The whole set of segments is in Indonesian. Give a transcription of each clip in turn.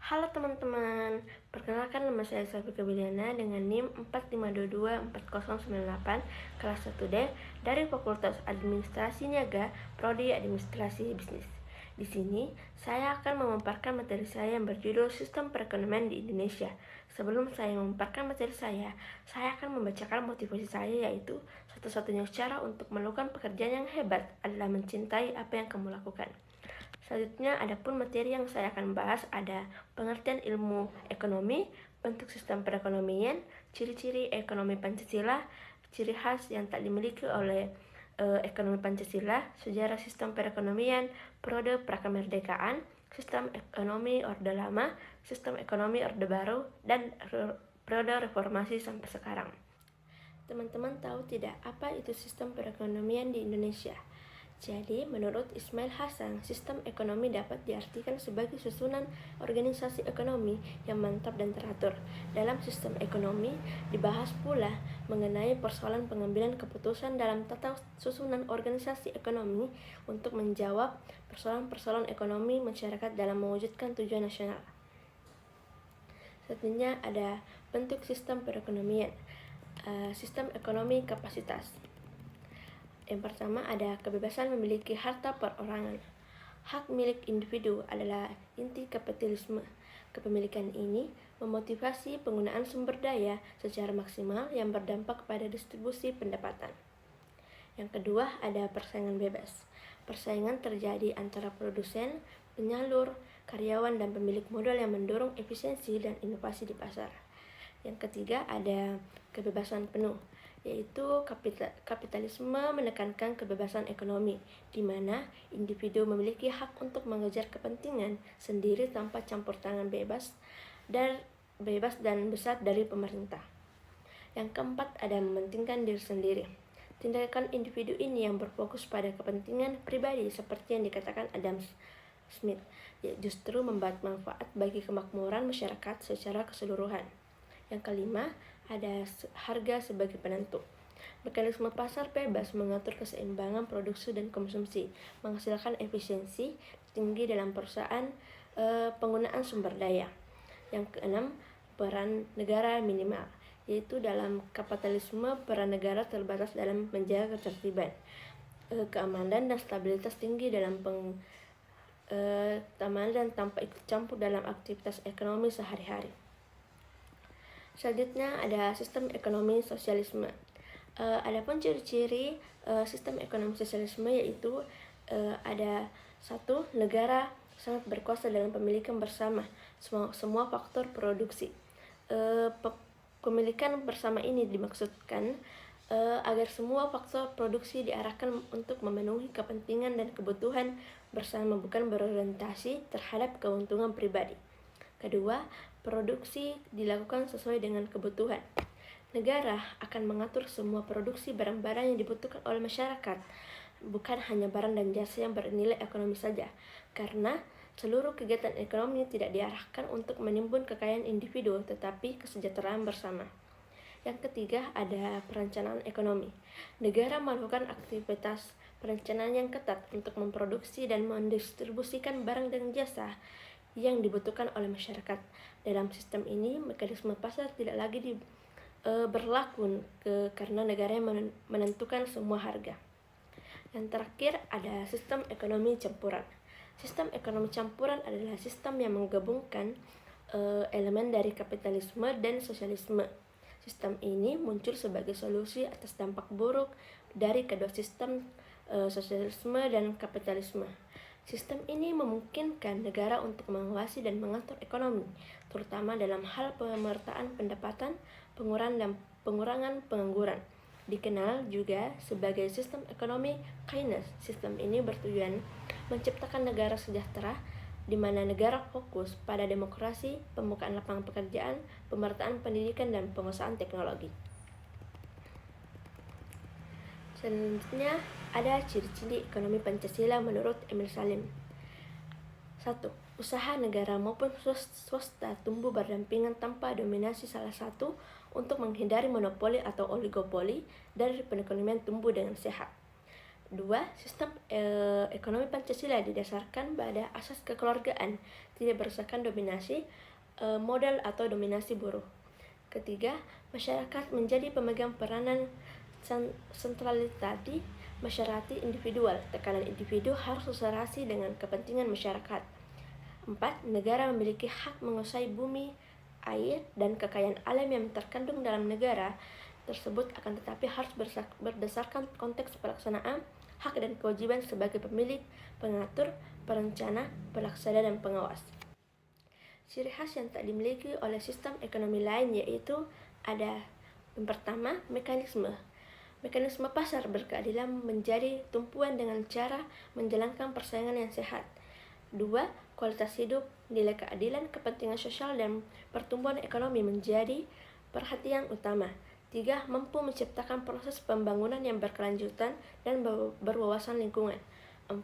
Halo teman-teman, perkenalkan nama saya Safika Biliana dengan NIM 45224098 kelas 1D dari Fakultas Administrasi Niaga, Prodi Administrasi Bisnis. Di sini, saya akan memaparkan materi saya yang berjudul Sistem Perekonomian di Indonesia. Sebelum saya memaparkan materi saya akan membacakan motivasi saya, yaitu satu-satunya cara untuk melakukan pekerjaan yang hebat adalah mencintai apa yang kamu lakukan. Selanjutnya, adapun materi yang saya akan bahas ada pengertian ilmu ekonomi, bentuk sistem perekonomian, ciri-ciri ekonomi Pancasila, ciri khas yang tak dimiliki oleh ekonomi Pancasila, sejarah sistem perekonomian, periode prakemerdekaan, sistem ekonomi Orde Lama, sistem ekonomi Orde Baru, dan periode reformasi sampai sekarang. Teman-teman tahu tidak apa itu sistem perekonomian di Indonesia? Jadi, menurut Ismail Hasan, sistem ekonomi dapat diartikan sebagai susunan organisasi ekonomi yang mantap dan teratur. Dalam sistem ekonomi, dibahas pula mengenai persoalan pengambilan keputusan dalam tata susunan organisasi ekonomi untuk menjawab persoalan-persoalan ekonomi masyarakat dalam mewujudkan tujuan nasional. Selanjutnya ada bentuk sistem perekonomian. Sistem ekonomi kapasitas. Yang pertama ada kebebasan memiliki harta perorangan. Hak milik individu adalah inti kapitalisme. Kepemilikan ini memotivasi penggunaan sumber daya secara maksimal yang berdampak pada distribusi pendapatan. Yang kedua ada persaingan bebas. Persaingan terjadi antara produsen, penyalur, karyawan, dan pemilik modal yang mendorong efisiensi dan inovasi di pasar. Yang ketiga ada kebebasan penuh, yaitu kapitalisme menekankan kebebasan ekonomi, di mana individu memiliki hak untuk mengejar kepentingan sendiri tanpa campur tangan bebas dan besar dari pemerintah. Yang keempat ada mementingkan diri sendiri. Tindakan individu ini yang berfokus pada kepentingan pribadi seperti yang dikatakan Adam Smith, justru membuat manfaat bagi kemakmuran masyarakat secara keseluruhan. Yang kelima, ada harga sebagai penentu. Mekanisme pasar bebas mengatur keseimbangan produksi dan konsumsi, menghasilkan efisiensi tinggi dalam perusahaan penggunaan sumber daya. Yang keenam, peran negara minimal, yaitu dalam kapitalisme peran negara terbatas dalam menjaga ketertiban, keamanan dan stabilitas tinggi dalam dan tanpa ikut campur dalam aktivitas ekonomi sehari-hari. Selanjutnya ada sistem ekonomi sosialisme. Adapun ciri-ciri sistem ekonomi sosialisme yaitu ada satu, negara sangat berkuasa dalam pemilikan bersama semua faktor produksi. Pemilikan bersama ini dimaksudkan agar semua faktor produksi diarahkan untuk memenuhi kepentingan dan kebutuhan bersama, bukan berorientasi terhadap keuntungan pribadi. Kedua, produksi dilakukan sesuai dengan kebutuhan. Negara akan mengatur semua produksi barang-barang yang dibutuhkan oleh masyarakat, bukan hanya barang dan jasa yang bernilai ekonomi saja, karena seluruh kegiatan ekonomi tidak diarahkan untuk menimbun kekayaan individu, tetapi kesejahteraan bersama. Yang ketiga, ada perencanaan ekonomi. Negara melakukan aktivitas perencanaan yang ketat untuk memproduksi dan mendistribusikan barang dan jasa yang dibutuhkan oleh masyarakat. Dalam sistem ini, mekanisme pasar tidak lagi berlaku karena negara yang menentukan semua harga. Yang terakhir ada sistem ekonomi campuran. Sistem ekonomi campuran adalah sistem yang menggabungkan elemen dari kapitalisme dan sosialisme. Sistem ini muncul sebagai solusi atas dampak buruk dari kedua sistem sosialisme dan kapitalisme. Sistem ini memungkinkan negara untuk mengawasi dan mengatur ekonomi, terutama dalam hal pemetaan pendapatan, pengurangan pengangguran. Dikenal juga sebagai sistem ekonomi Keynes. Sistem ini bertujuan menciptakan negara sejahtera, di mana negara fokus pada demokrasi, pembukaan lapangan pekerjaan, pemerataan pendidikan, dan penguasaan teknologi. Selanjutnya ada ciri-ciri ekonomi Pancasila menurut Emil Salim. 1. Usaha negara maupun swasta tumbuh berdampingan tanpa dominasi salah satu untuk menghindari monopoli atau oligopoli, dari perekonomian tumbuh dengan sehat. 2. Sistem ekonomi Pancasila didasarkan pada asas kekeluargaan, tidak berdasarkan dominasi modal atau dominasi buruh. Ketiga, masyarakat menjadi pemegang peranan sentralitati masyarakat individual. Tekanan individu harus seserasi dengan kepentingan masyarakat. 4. Negara memiliki hak menguasai bumi, air, dan kekayaan alam yang terkandung dalam negara tersebut, akan tetapi harus berdasarkan konteks pelaksanaan hak dan kewajiban sebagai pemilik, pengatur, perencana, pelaksana, dan pengawas. Ciri khas yang tak dimiliki oleh sistem ekonomi lain yaitu ada yang pertama, mekanisme pasar berkeadilan menjadi tumpuan dengan cara menjalankan persaingan yang sehat. 2. Kualitas hidup, nilai keadilan, kepentingan sosial, dan pertumbuhan ekonomi menjadi perhatian utama. 3. Mampu menciptakan proses pembangunan yang berkelanjutan dan berwawasan lingkungan. 4.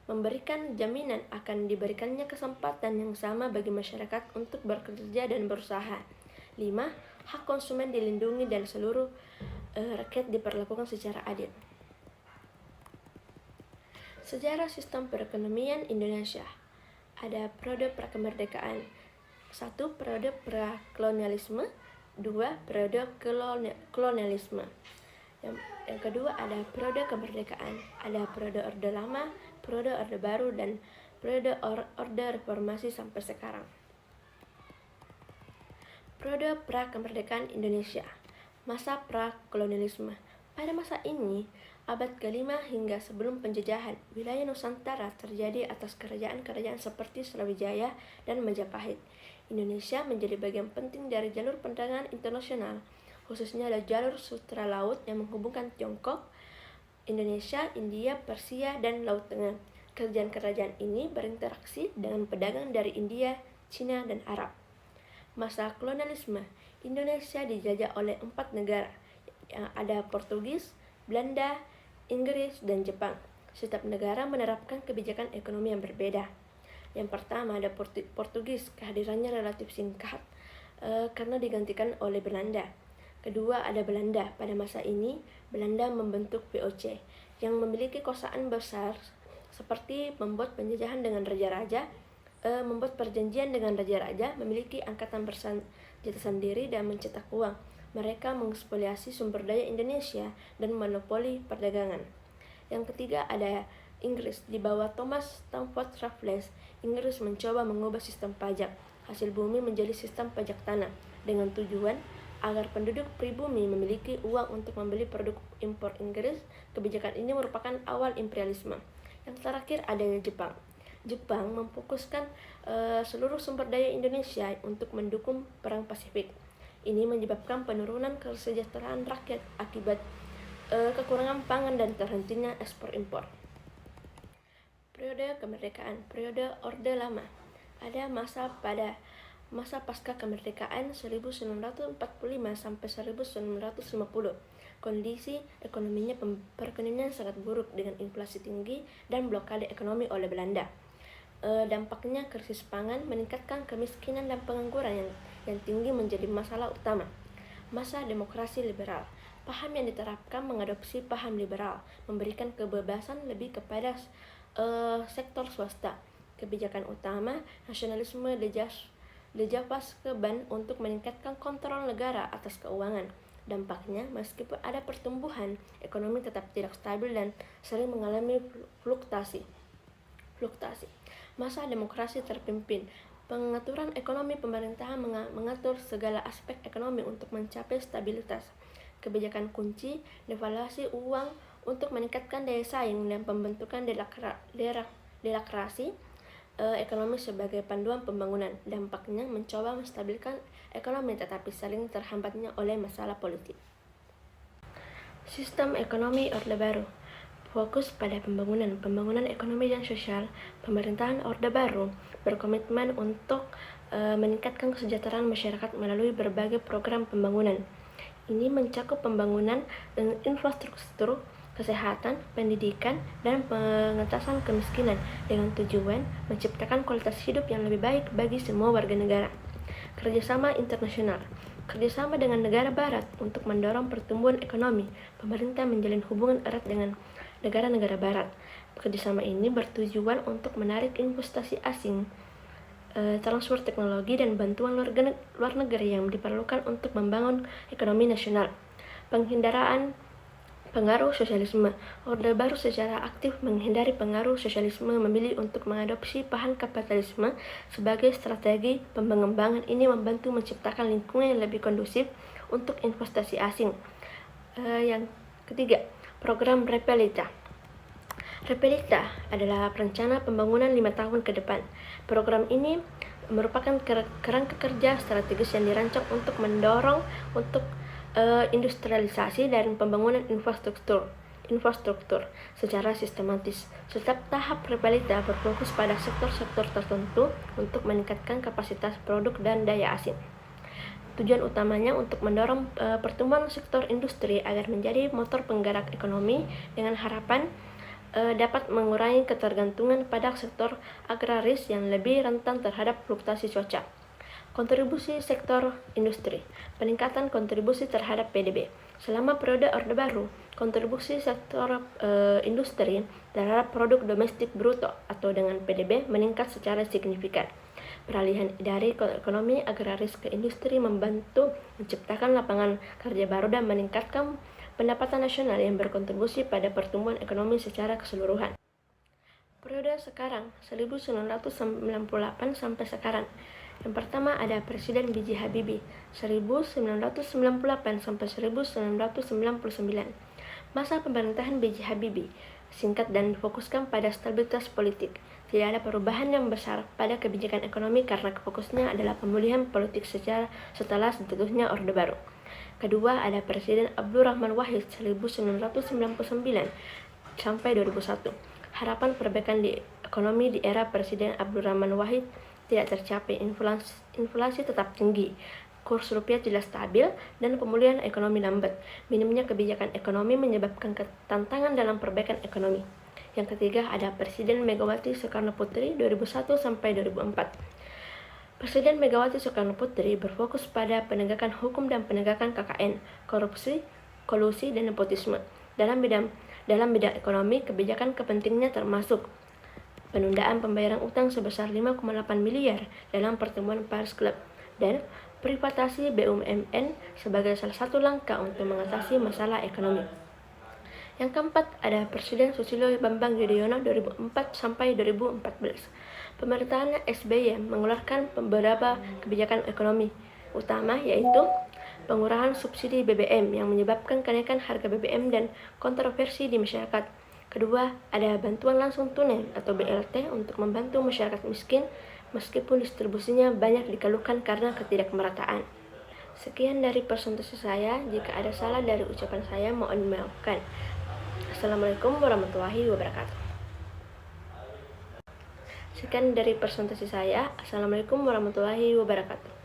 Memberikan jaminan akan diberikannya kesempatan yang sama bagi masyarakat untuk bekerja dan berusaha. 5. Hak konsumen dilindungi dan seluruh rakyat diperlakukan secara adil. Sejarah sistem perekonomian Indonesia. Ada periode prakemerdekaan. 1. Periode prakolonialisme. 2. Periode kolonialisme. Yang kedua ada periode kemerdekaan. Ada periode Orde Lama, periode Orde Baru, dan periode Orde Reformasi sampai sekarang. Periode prakemerdekaan Indonesia. Masa prakolonialisme. Pada masa ini, abad ke-5 hingga sebelum penjajahan, wilayah Nusantara terjadi atas kerajaan-kerajaan seperti Sriwijaya dan Majapahit. Indonesia menjadi bagian penting dari jalur perdagangan internasional, khususnya adalah jalur sutra laut yang menghubungkan Tiongkok, Indonesia, India, Persia, dan Laut Tengah. Kerajaan-kerajaan ini berinteraksi dengan pedagang dari India, Cina, dan Arab. Masa kolonialisme. Indonesia dijajah oleh 4 negara, yang ada Portugis, Belanda, Inggris, dan Jepang. Setiap negara menerapkan kebijakan ekonomi yang berbeda. Yang pertama ada Portugis, kehadirannya relatif singkat karena digantikan oleh Belanda. Kedua ada Belanda. Pada masa ini, Belanda membentuk VOC yang memiliki kekuasaan besar seperti membuat penjajahan dengan raja-raja, membuat perjanjian dengan raja-raja, memiliki angkatan bersenjata sendiri, dan mencetak uang. Mereka mengeksplorasi sumber daya Indonesia dan monopoli perdagangan. Yang ketiga ada Inggris. Di bawah Thomas Stamford Raffles, Inggris mencoba mengubah sistem pajak hasil bumi menjadi sistem pajak tanah dengan tujuan agar penduduk pribumi memiliki uang untuk membeli produk impor Inggris. Kebijakan ini merupakan awal imperialisme. Yang terakhir adanya Jepang. Jepang memfokuskan seluruh sumber daya Indonesia untuk mendukung Perang Pasifik. Ini menyebabkan penurunan kesejahteraan rakyat akibat kekurangan pangan dan terhentinya ekspor impor. Periode kemerdekaan, periode Orde Lama. Ada masa pasca kemerdekaan 1945 sampai 1950. Kondisi ekonominya perekonomian sangat buruk dengan inflasi tinggi dan blokade ekonomi oleh Belanda. Dampaknya krisis pangan, meningkatkan kemiskinan dan pengangguran yang tinggi menjadi masalah utama. Masa demokrasi liberal. Paham yang diterapkan mengadopsi paham liberal, memberikan kebebasan lebih kepada sektor swasta. Kebijakan utama nasionalisme Dejavaskeban untuk meningkatkan kontrol negara atas keuangan. Dampaknya, meskipun ada pertumbuhan, ekonomi tetap tidak stabil dan sering mengalami fluktuasi. Masa demokrasi terpimpin. Pengaturan ekonomi, pemerintahan mengatur segala aspek ekonomi untuk mencapai stabilitas. Kebijakan kunci, devaluasi uang untuk meningkatkan daya saing dan pembentukan demokrasi ekonomi sebagai panduan pembangunan. Dampaknya mencoba menstabilkan ekonomi tetapi saling terhambatnya oleh masalah politik. Sistem ekonomi Orde Baru. Fokus pada pembangunan ekonomi dan sosial. Pemerintahan Orde Baru berkomitmen untuk meningkatkan kesejahteraan masyarakat melalui berbagai program pembangunan. Ini mencakup pembangunan dengan infrastruktur, kesehatan, pendidikan, dan pengentasan kemiskinan dengan tujuan menciptakan kualitas hidup yang lebih baik bagi semua warga negara. Kerjasama internasional. Kerjasama dengan negara barat untuk mendorong pertumbuhan ekonomi. Pemerintah menjalin hubungan erat dengan negara-negara barat. Kerjasama ini bertujuan untuk menarik investasi asing, transfer teknologi, dan bantuan luar negeri yang diperlukan untuk membangun ekonomi nasional. Penghindaraan pengaruh sosialisme. Orde Baru secara aktif menghindari pengaruh sosialisme, memilih untuk mengadopsi paham kapitalisme sebagai strategi pengembangan. Ini membantu menciptakan lingkungan yang lebih kondusif untuk investasi asing. Yang ketiga, program Repelita. Repelita adalah rencana pembangunan 5 tahun ke depan. Program ini merupakan kerangka kerja strategis yang dirancang untuk mendorong industrialisasi dan pembangunan infrastruktur secara sistematis. Setiap tahap Repelita berfokus pada sektor-sektor tertentu untuk meningkatkan kapasitas produk dan daya asing. Tujuan utamanya untuk mendorong pertumbuhan sektor industri agar menjadi motor penggerak ekonomi, dengan harapan dapat mengurangi ketergantungan pada sektor agraris yang lebih rentan terhadap fluktuasi cuaca. Kontribusi sektor industri. Peningkatan kontribusi terhadap PDB. Selama periode Orde Baru, kontribusi sektor industri terhadap produk domestik bruto atau dengan PDB meningkat secara signifikan. Peralihan dari ekonomi agraris ke industri membantu menciptakan lapangan kerja baru dan meningkatkan pendapatan nasional yang berkontribusi pada pertumbuhan ekonomi secara keseluruhan. Periode sekarang, 1998 sampai sekarang. Yang pertama ada Presiden B.J. Habibie, 1998 sampai 1999. Masa pemerintahan B.J. Habibie singkat dan difokuskan pada stabilitas politik. Tidak ada perubahan yang besar pada kebijakan ekonomi karena fokusnya adalah pemulihan politik setelah terbentuknya Orde Baru. Kedua ada Presiden Abdurrahman Wahid, 1999 sampai 2001. Harapan perbaikan di ekonomi di era Presiden Abdurrahman Wahid tidak tercapai. Inflasi tetap tinggi, kurs rupiah tidak stabil, dan pemulihan ekonomi lambat. Minimnya kebijakan ekonomi menyebabkan tantangan dalam perbaikan ekonomi. Yang ketiga ada Presiden Megawati Soekarno Putri, 2001 sampai 2004. Presiden Megawati Soekarno Putri berfokus pada penegakan hukum dan penegakan KKN, korupsi, kolusi, dan nepotisme. Dalam bidang ekonomi, kebijakan kepentingnya termasuk penundaan pembayaran utang sebesar 5,8 miliar dalam pertemuan Paris Club, dan privatisasi BUMN sebagai salah satu langkah untuk mengatasi masalah ekonomi. Yang keempat ada Presiden Susilo Bambang Yudhoyono, 2004 sampai 2014. Pemerintahan SBY mengeluarkan beberapa kebijakan ekonomi utama, yaitu pengurangan subsidi BBM yang menyebabkan kenaikan harga BBM dan kontroversi di masyarakat. Kedua, ada bantuan langsung tunai atau BLT untuk membantu masyarakat miskin, meskipun distribusinya banyak dikeluhkan karena ketidakmerataan. Sekian dari presentasi saya. Jika ada salah dari ucapan saya, mohon dimaafkan. Assalamualaikum warahmatullahi wabarakatuh. Sekian dari presentasi saya. Assalamualaikum warahmatullahi wabarakatuh.